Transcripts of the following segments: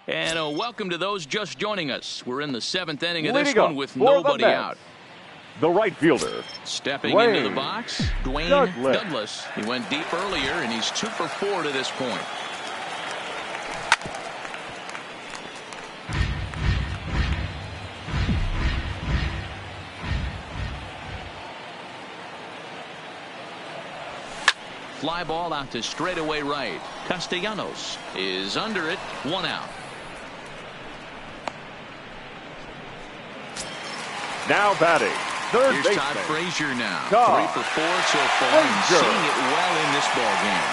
And welcome to those just joining us. We're in the 7th inning of this Leading one with nobody out. The right fielder. Stepping into the box, Dwayne Douglas. He went deep earlier, and he's 2 for 4 to this point. Fly ball out to straightaway right. Castellanos is under it. 1 out. Now batting. Third Here's baseman. Todd Frazier now. Todd 3 for 4 so far and seeing it well in this ball game.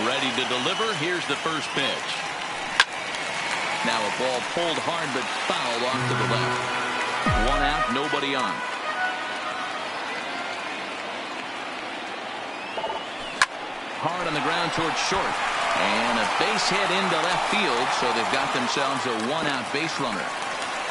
Ready to deliver. Here's the first pitch. Now a ball pulled hard but fouled off to the left. 1 out, nobody on. Hard on the ground towards short. And a base hit into left field, so they've got themselves a 1-out base runner.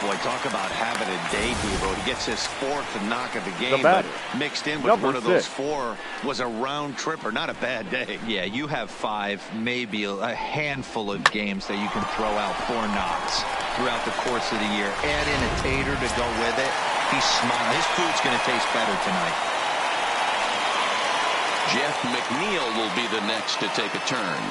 Boy, talk about having a day, Devo. He gets his 4th knock of the game, but mixed in with one of those 4 was a round tripper. Not a bad day. Yeah, you have 5, maybe a handful of games that you can throw out 4 knocks throughout the course of the year. Add in a tater to go with it. He's smiling. His food's going to taste better tonight. Jeff McNeil will be the next to take a turn.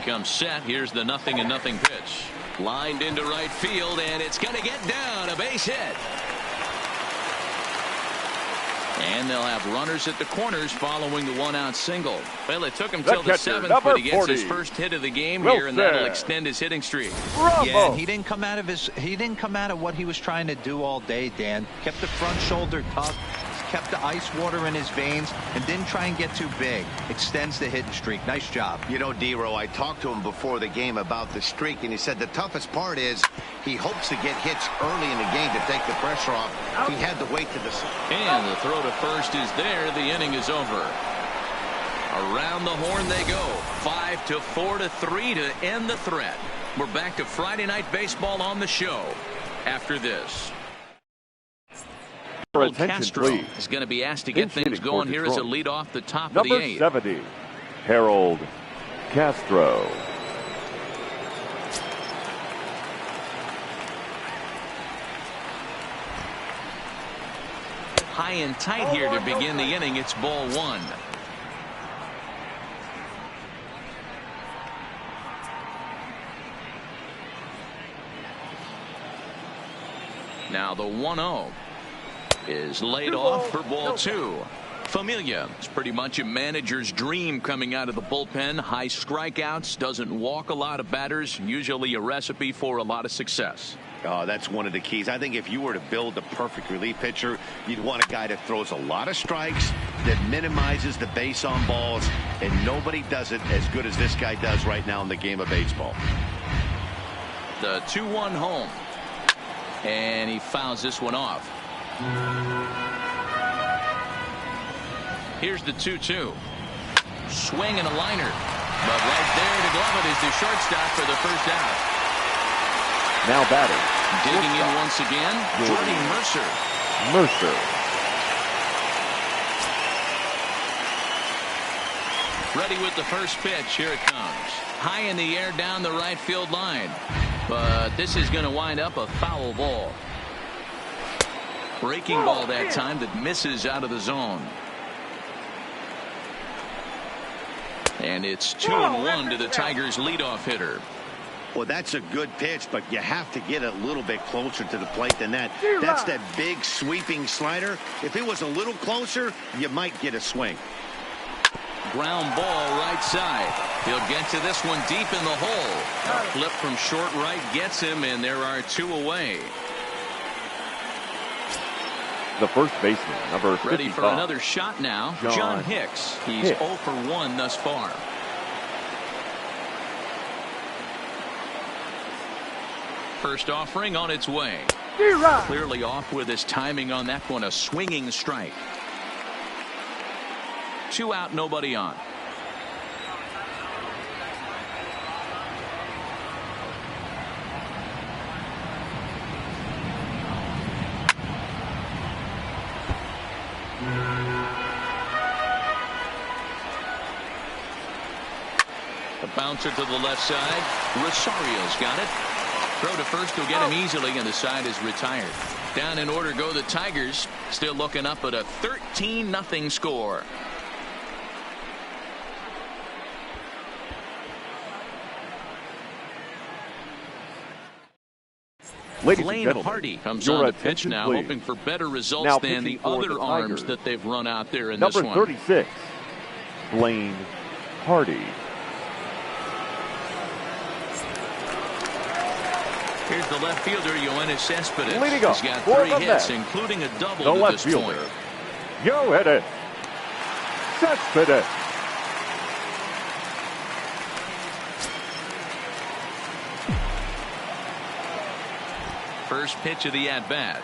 Comes set. Here's the 0-0 pitch. Lined into right field, and it's going to get down. A base hit. And they'll have runners at the corners following the 1-out single. Well, it took him till the 7th, but he gets his first hit of the game here, and that'll extend his hitting streak. Yeah, and he didn't come out of what he was trying to do all day, Dan. Kept the front shoulder tucked, kept the ice water in his veins, and didn't try and get too big. Extends the hitting streak. Nice job. You know, D-Row, I talked to him before the game about the streak, and he said the toughest part is he hopes to get hits early in the game to take the pressure off. He had to wait to the... And the throw to first is there. The inning is over. Around the horn they go. 5-4-3 to end the threat. We're back to Friday Night Baseball on the show after this. Attention, please. Is going to be asked to get things going here as a lead off the top of the 8th. Number 70, Harold Castro. High and tight here to begin the inning. It's ball 1. Now the 1-0 is laid off for ball 2. Familia, it's pretty much a manager's dream coming out of the bullpen. High strikeouts, doesn't walk a lot of batters, usually a recipe for a lot of success. Oh, that's one of the keys. I think if you were to build a perfect relief pitcher, you'd want a guy that throws a lot of strikes, that minimizes the base on balls, and nobody does it as good as this guy does right now in the game of baseball. The 2-1 home. And he fouls this one off. Here's the 2-2. Swing and a liner. But right there to glove it is the shortstop for the first out. Now batting. Digging in once again, Jordy Mercer. Ready with the first pitch. Here it comes. High in the air down the right field line. But this is going to wind up a foul ball. Breaking ball that time that misses out of the zone. And it's 2-1 to the Tigers' leadoff hitter. Well, that's a good pitch, but you have to get a little bit closer to the plate than that. That's that big sweeping slider. If it was a little closer, you might get a swing. Ground ball right side. He'll get to this one deep in the hole. A flip from short right gets him, and there are 2 away. The first baseman, number 55. Ready for another shot now. John Hicks. He's 0 for 1 thus far. First offering on its way. Clearly off with his timing on that one. A swinging strike. 2 out, nobody on. The bouncer to the left side. Rosario's got it. Throw to first will get him easily, and the side is retired. Down in order go the Tigers. Still looking up at a 13-0 score. Ladies Blaine and gentlemen, Hardy comes your on the pitch attention, now, please. hoping for better results Now than the pitching for other the arms Tigers. that they've run out there in Number this one. 36, Blaine Hardy. Here's the left fielder, Yoenis Cespedes. Leading off He's got for 3 the hits, Mets, including a double the to left this fielder, point. Yoenis Cespedes. First pitch of the at-bat.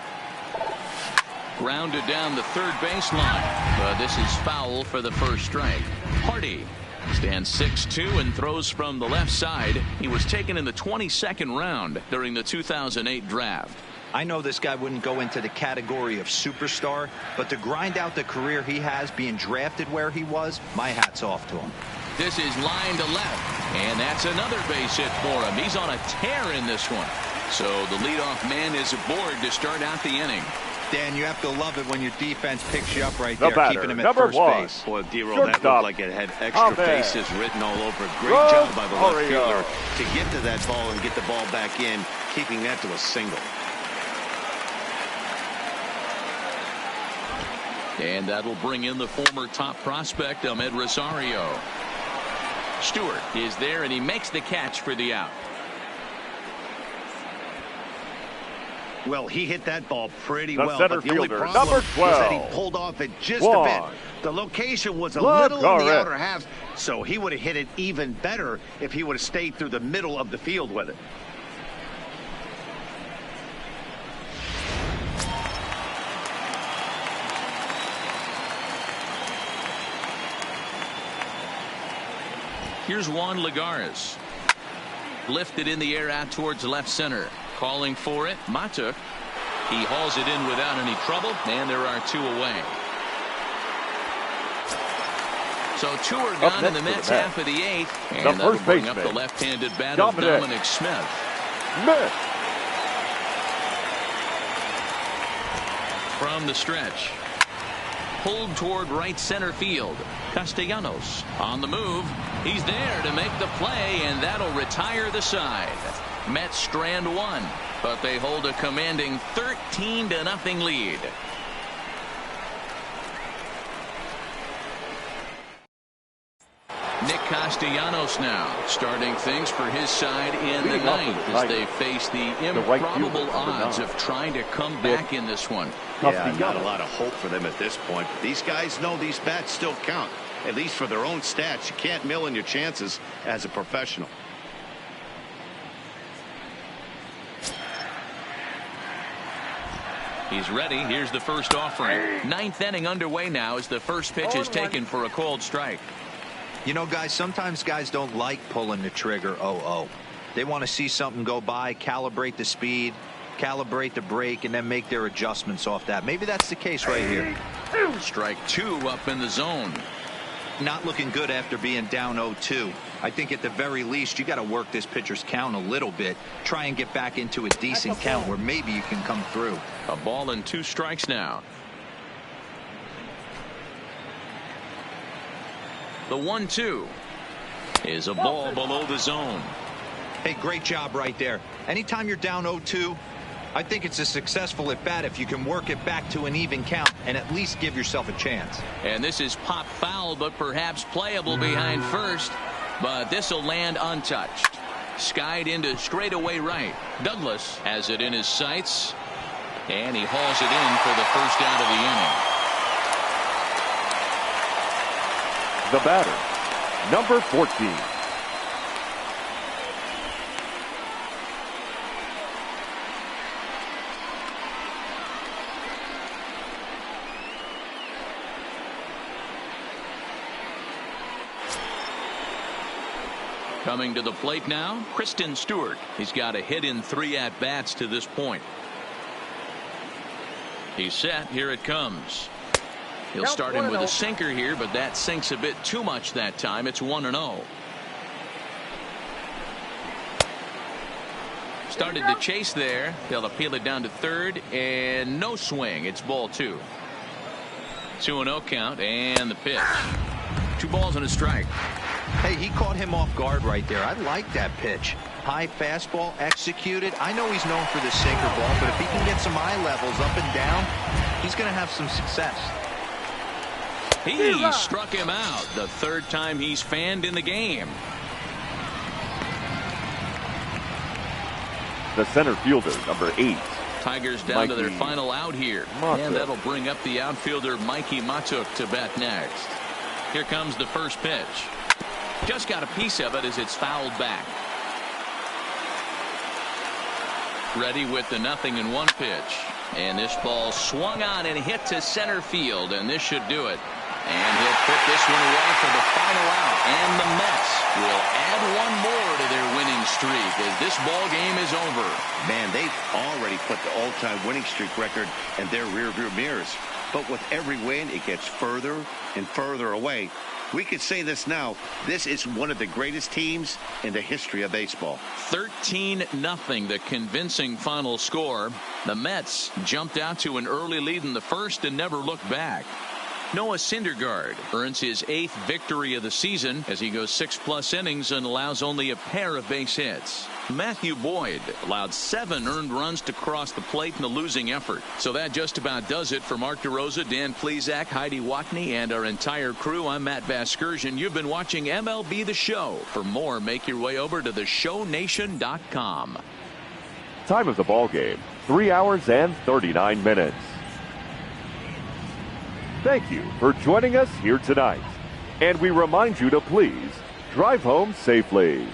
Grounded down the third baseline. But this is foul for the first strike. Hardy stands 6'2" and throws from the left side. He was taken in the 22nd round during the 2008 draft. I know this guy wouldn't go into the category of superstar, but to grind out the career he has being drafted where he was, my hat's off to him. This is line to left, and that's another base hit for him. He's on a tear in this one. So the leadoff man is aboard to start out the inning. Dan, you have to love it when your defense picks you up right The there, batter, keeping him at number first 1. base. Boy, D-Roll, that looked Shortstop. like it had extra Ahmed. bases written all over it. Great job by the left Rosario. fielder to get to that ball and get the ball back in, keeping that to a single. And that'll bring in the former top prospect, Ahmed Rosario. Stewart is there, and he makes the catch for the out. Well, he hit that ball pretty The well, center but the only fielder, problem number was that he 12. pulled off it just Juan. a bit. The location was a little in the Lagares. outer half, so he would have hit it even better if he would have stayed through the middle of the field with it. Here's Juan Lagares. Lifted in the air out towards left center. Calling for it, Matuk. He hauls it in without any trouble, and there are 2 away. So 2 are gone in the Mets half of the 8th, and that'll first bring up baseman, the left-handed bat of Dominic Smith. Smith. From the stretch. Pulled toward right center field. Castellanos on the move. He's there to make the play, and that'll retire the side. Mets strand 1, but they hold a commanding 13-0 lead. Nick Castellanos now starting things for his side in the Leading off for 9th the as they Tigers, face the right improbable fielder, number odds 9. of trying to come back in this one. Yeah, not a lot of hope for them at this point. But these guys know these bats still count, at least for their own stats. You can't mill in your chances as a professional. He's ready. Here's the first offering. 9th inning underway now as the first pitch is taken for a called strike. You know, guys, sometimes guys don't like pulling the trigger 0-0. They want to see something go by, calibrate the speed, calibrate the brake, and then make their adjustments off that. Maybe that's the case right here. Strike 2 up in the zone. Not looking good after being down 0-2. I think at the very least you got to work this pitcher's count a little bit. Try and get back into a decent count where maybe you can come through. A ball and 2 strikes now. The 1-2 is a ball below the zone. Hey, great job right there. Anytime you're down 0-2, I think it's a successful at bat if you can work it back to an even count and at least give yourself a chance. And this is pop foul, but perhaps playable behind first. But this will land untouched. Skied into straightaway right. Douglas has it in his sights, and he hauls it in for the first out of the inning. The batter, number 14. Coming to the plate now, Kristen Stewart. He's got a hit in 3 at-bats to this point. He's set. Here it comes. He'll start him with a sinker here, but that sinks a bit too much that time. It's 1-0. Started to chase there. They'll appeal it down to third, and no swing. It's ball 2. 2-0 count, and the pitch. 2 balls and a strike. Hey, he caught him off guard right there. I like that pitch. High fastball executed. I know he's known for the sinker ball, but if he can get some eye levels up and down, he's going to have some success. He struck him out the 3rd time he's fanned in the game. The center fielder, number 8. Tigers down to their final out here. And that'll bring up the outfielder Mikey Matuk to bat next. Here comes the first pitch. Just got a piece of it as it's fouled back. Ready with the 0-1 pitch. And this ball swung on and hit to center field, and this should do it. And he'll put this one away for the final out. And the Mets will add one more to their winning streak as this ball game is over. Man, they've already put the all-time winning streak record in their rearview mirrors. But with every win, it gets further and further away. We could say this now. This is one of the greatest teams in the history of baseball. 13-0, the convincing final score. The Mets jumped out to an early lead in the first and never looked back. Noah Syndergaard earns his 8th victory of the season as he goes 6+ innings and allows only a pair of base hits. Matthew Boyd allowed 7 earned runs to cross the plate in a losing effort. So that just about does it for Mark DeRosa, Dan Plesac, Heidi Watney, and our entire crew. I'm Matt Vasgersian. You've been watching MLB The Show. For more, make your way over to theshownation.com. Time of the ball game, 3 hours and 39 minutes. Thank you for joining us here tonight. And we remind you to please drive home safely.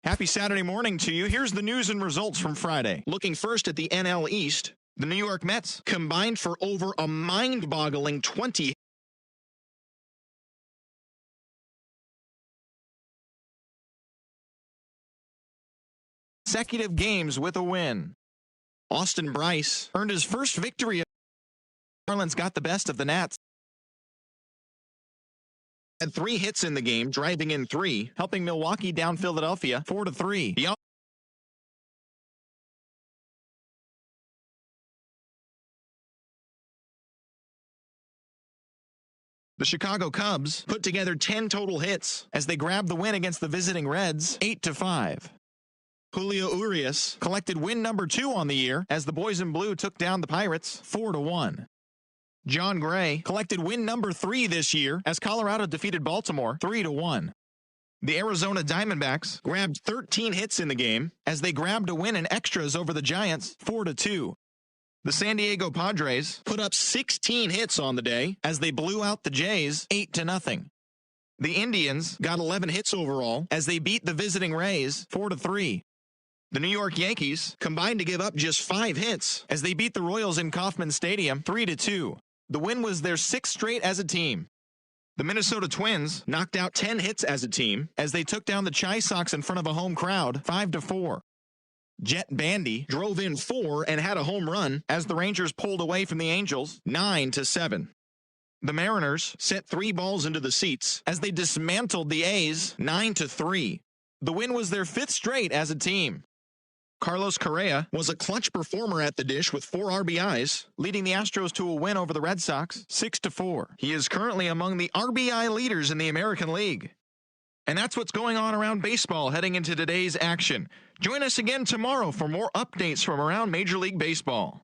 Happy Saturday morning to you. Here's the news and results from Friday. Looking first at the NL East, the New York Mets combined for over a mind-boggling 20 consecutive games with a win. Austin Bryce earned his first victory. Marlins got the best of the Nats. Had 3 hits in the game, driving in 3, helping Milwaukee down Philadelphia 4-3. The Chicago Cubs put together 10 total hits as they grabbed the win against the visiting Reds 8-5. Julio Urias collected win number 2 on the year as the Boys in Blue took down the Pirates 4-1. John Gray collected win number 3 this year as Colorado defeated Baltimore 3-1. The Arizona Diamondbacks grabbed 13 hits in the game as they grabbed a win in extras over the Giants 4-2. The San Diego Padres put up 16 hits on the day as they blew out the Jays 8-0. The Indians got 11 hits overall as they beat the visiting Rays 4-3. The New York Yankees combined to give up just 5 hits as they beat the Royals in Kauffman Stadium 3-2. The win was their 6th straight as a team. The Minnesota Twins knocked out 10 hits as a team as they took down the Chi Sox in front of a home crowd 5-4. Jet Bandy drove in 4 and had a home run as the Rangers pulled away from the Angels 9-7. The Mariners sent 3 balls into the seats as they dismantled the A's 9-3. The win was their 5th straight as a team. Carlos Correa was a clutch performer at the dish with 4 RBIs, leading the Astros to a win over the Red Sox 6-4. He is currently among the RBI leaders in the American League. And that's what's going on around baseball heading into today's action. Join us again tomorrow for more updates from around Major League Baseball.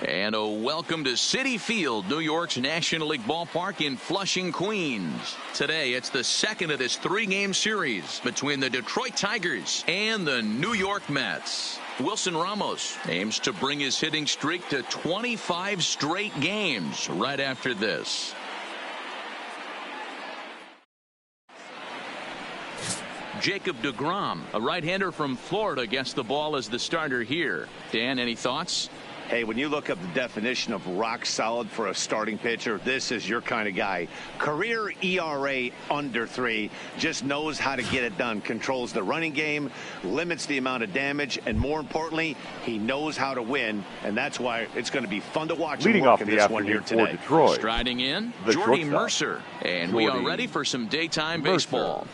And a welcome to Citi Field, New York's National League ballpark in Flushing, Queens. Today, it's the second of this three-game series between the Detroit Tigers and the New York Mets. Wilson Ramos aims to bring his hitting streak to 25 straight games right after this. Jacob deGrom, a right-hander from Florida, gets the ball as the starter here. Dan, any thoughts? Hey, when you look up the definition of rock solid for a starting pitcher, this is your kind of guy. Career ERA under 3, just knows how to get it done, controls the running game, limits the amount of damage, and more importantly, he knows how to win, and that's why it's going to be fun to watch him work in this one here today. Detroit, striding in, Jordy Mercer, and we are ready for some daytime baseball.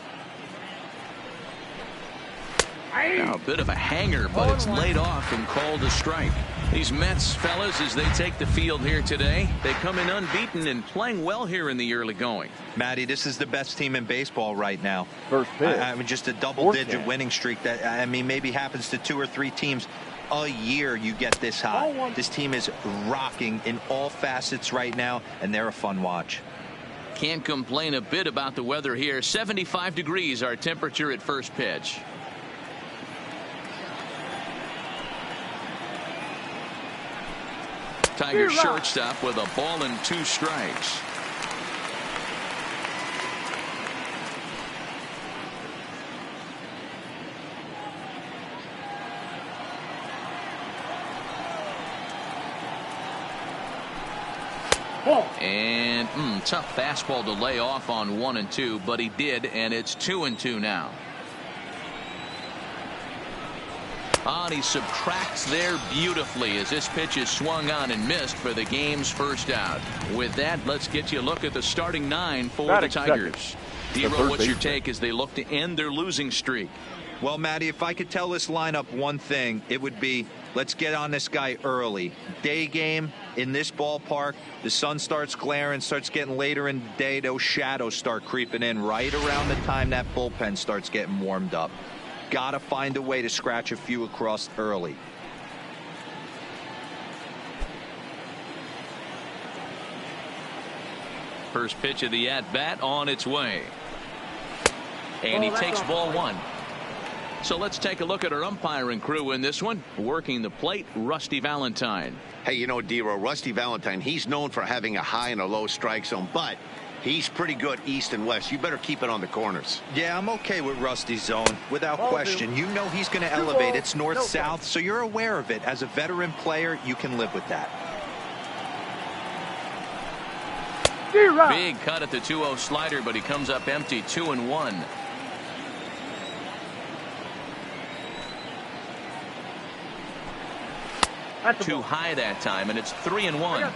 Now a bit of a hanger, but it's laid off and called a strike. These Mets fellas, as they take the field here today, they come in unbeaten and playing well here in the early going. Matty, this is the best team in baseball right now. First pitch. I mean, just a double-digit winning streak that, I mean, maybe happens to 2 or 3 teams a year. You get this hot. This team is rocking in all facets right now, and they're a fun watch. Can't complain a bit about the weather here. 75 degrees our temperature at first pitch. Tigers shortstop with a ball and 2 strikes. And tough fastball to lay off on 1 and 2, but he did, and it's 2 and 2 now. And he subtracts there beautifully as this pitch is swung on and missed for the game's first out. With that, let's get you a look at the starting 9 for the Tigers. Dero, what's your take as they look to end their losing streak? Well, Matty, if I could tell this lineup one thing, it would be let's get on this guy early. Day game in this ballpark, the sun starts glaring, starts getting later in the day, those shadows start creeping in right around the time that bullpen starts getting warmed up. Got to find a way to scratch a few across early. First pitch of the at-bat on its way. And he takes ball 1. So let's take a look at our umpiring crew in this one. Working the plate, Rusty Valentine. Hey, you know, Dero, Rusty Valentine, he's known for having a high and a low strike zone, but he's pretty good east and west. You better keep it on the corners. Yeah, I'm okay with Rusty's zone, without question. You know he's going to elevate. It's north-south, so you're aware of it. As a veteran player, you can live with that. Big cut at the 2-0 slider, but he comes up empty, 2-1. Too high that time, and it's 3-1.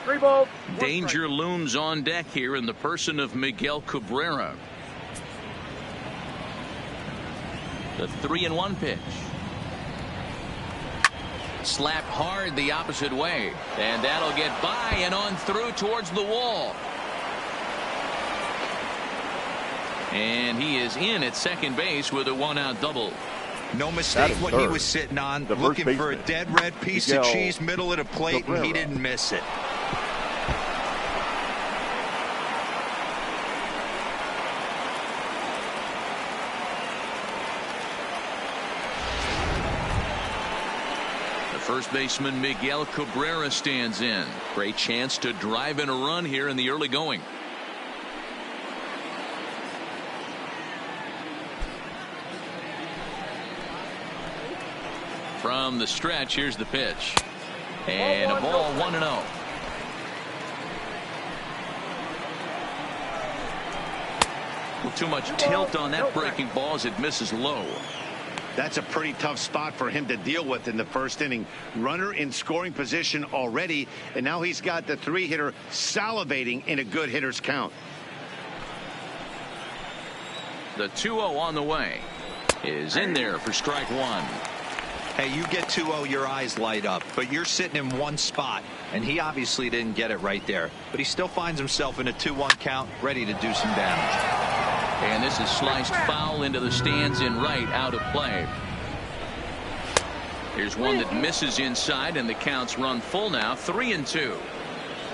3 balls. Danger looms on deck here in the person of Miguel Cabrera. The 3-1 pitch. Slapped hard the opposite way, and that'll get by and on through towards the wall. And he is in at second base with a 1-out double. No mistake what he was sitting on, looking for a dead red piece of cheese middle of the plate, and he didn't miss it. The first baseman Miguel Cabrera stands in. Great chance to drive in a run here in the early going. From the stretch, here's the pitch. And a ball, 1-0. Too much tilt on that breaking ball as it misses low. That's a pretty tough spot for him to deal with in the first inning. Runner in scoring position already, and now he's got the 3-hitter salivating in a good hitter's count. The 2-0 on the way is in there for strike 1. Hey, you get 2-0, your eyes light up, but you're sitting in one spot, and he obviously didn't get it right there. But he still finds himself in a 2-1 count, ready to do some damage. And this is sliced foul into the stands in right, out of play. Here's one that misses inside, and the count's run full now, 3-2.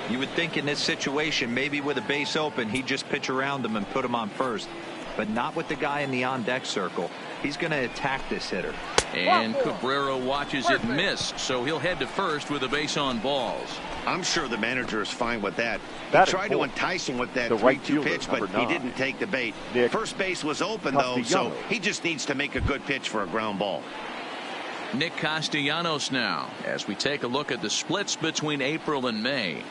You would think in this situation, maybe with a base open, he'd just pitch around him and put him on first. But not with the guy in the on-deck circle. He's going to attack this hitter. And Cabrera watches it miss, so he'll head to first with a base on balls. I'm sure the manager is fine with that. He Batting tried to fourth, entice him with that the 3-2 right fielder, pitch, but number he 9, didn't take the bait. Nick First base was open, though, so Castellanos. he just needs to make a good pitch for a ground ball. Nick Castellanos now, as we take a look at the splits between April and May.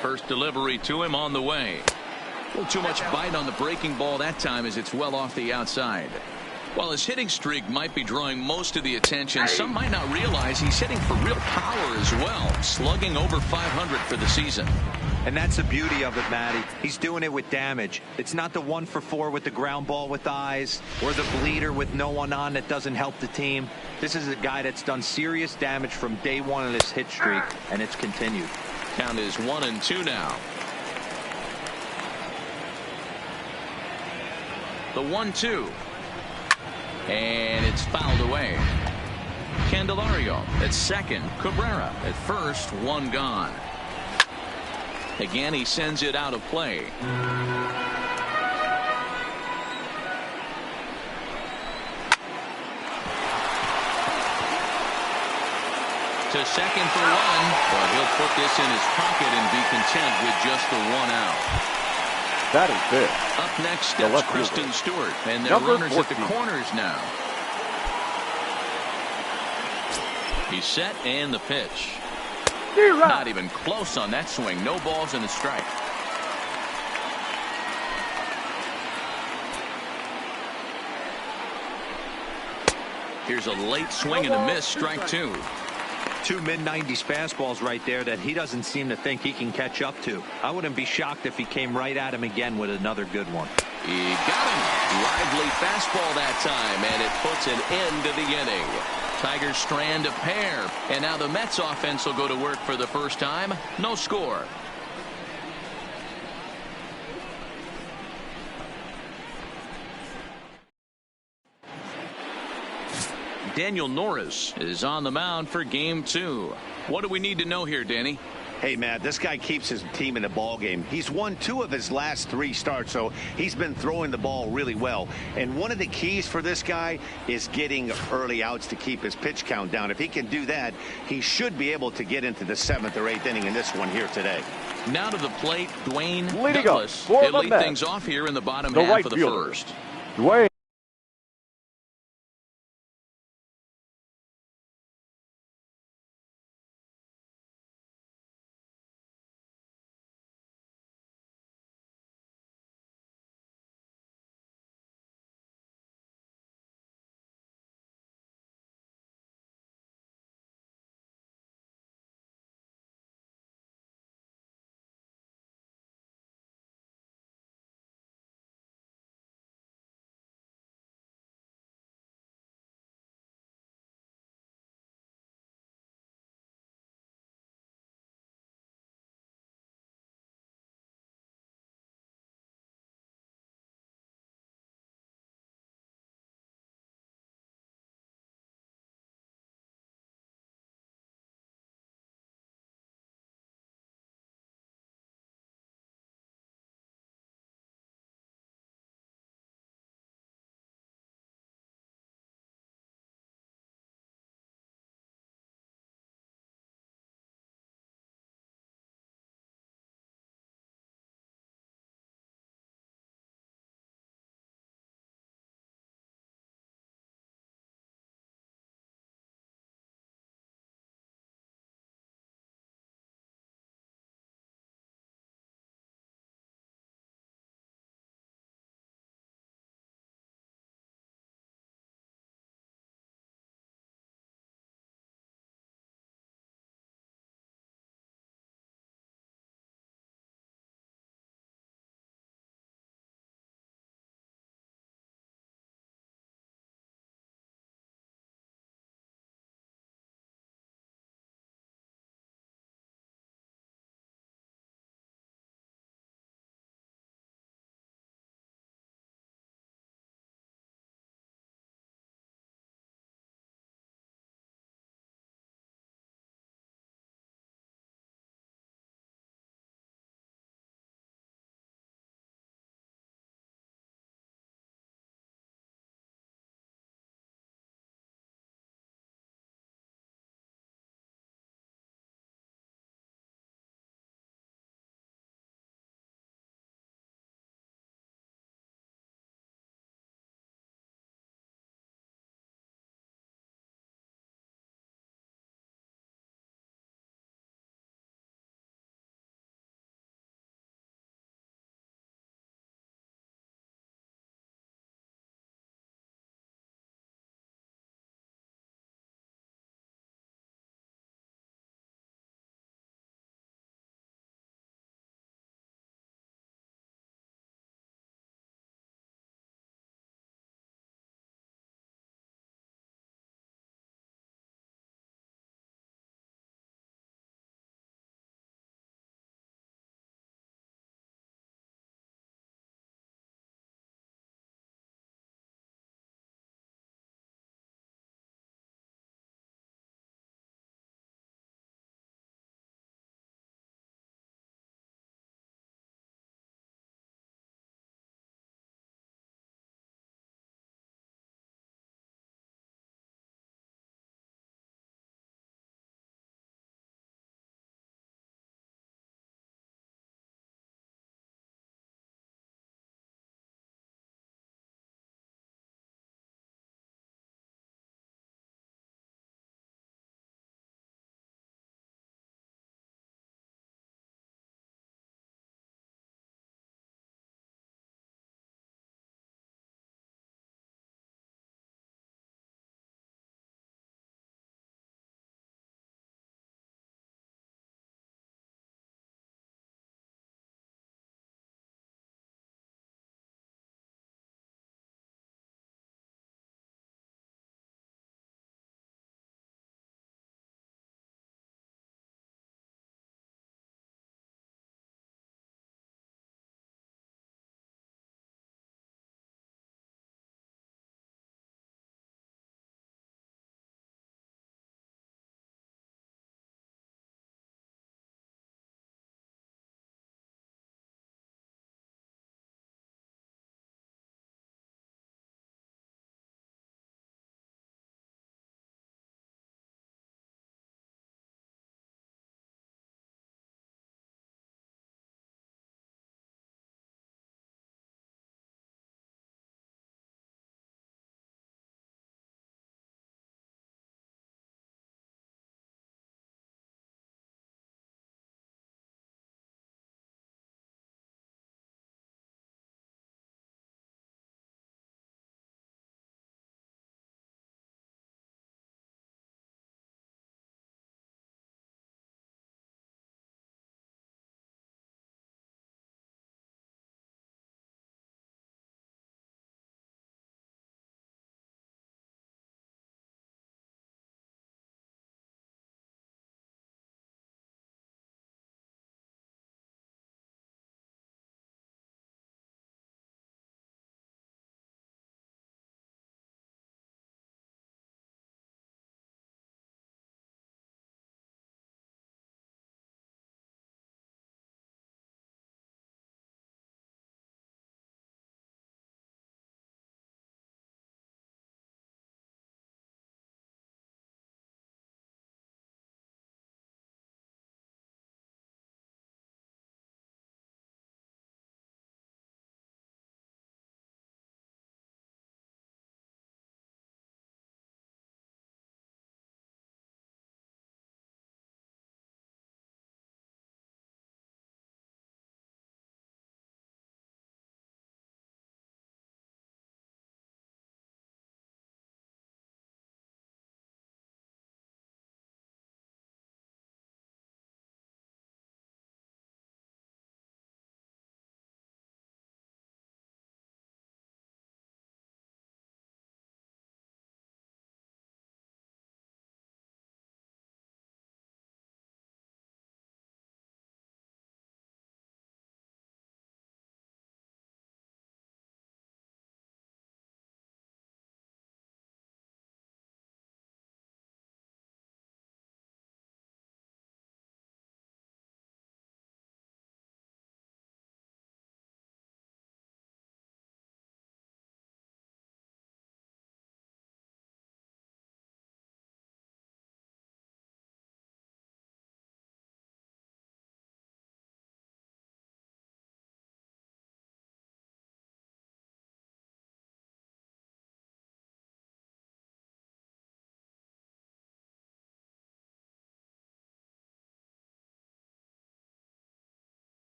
First delivery to him on the way. A little too much bite on the breaking ball that time as it's well off the outside. While his hitting streak might be drawing most of the attention, some might not realize he's hitting for real power as well, slugging over 500 for the season. And that's the beauty of it, Matty. He's doing it with damage. It's not the 1 for 4 with the ground ball with eyes or the bleeder with no one on that doesn't help the team. This is a guy that's done serious damage from day one of this hit streak, and it's continued. Count is 1-2 now. The 1-2. And it's fouled away. Candelario at second. Cabrera at first. One gone. Again, he sends it out of play. To second for one. Well, he'll put this in his pocket and be content with just the 1 out. Batting fifth. Up next steps Kristen Stewart, and their Number runners 14. at the corners now. He's set and the pitch. Not even close on that swing. No balls and a strike. Here's a late swing and a miss. Strike 2. 2 mid-90s fastballs right there that he doesn't seem to think he can catch up to. I wouldn't be shocked if he came right at him again with another good one. He got him. Lively fastball that time, and it puts an end to the inning. Tigers strand a pair, and now the Mets offense will go to work for the first time. No score. Daniel Norris is on the mound for game 2. What do we need to know here, Danny? Hey, Matt, this guy keeps his team in the ball game. He's won 2 of his last 3 starts, so he's been throwing the ball really well. And one of the keys for this guy is getting early outs to keep his pitch count down. If he can do that, he should be able to get into the 7th or 8th inning in this one here today. Now to the plate, Dwayne Leading Douglas. up for He'll the lead Mets, things off here in the bottom the half right of the fielder, first. Dwayne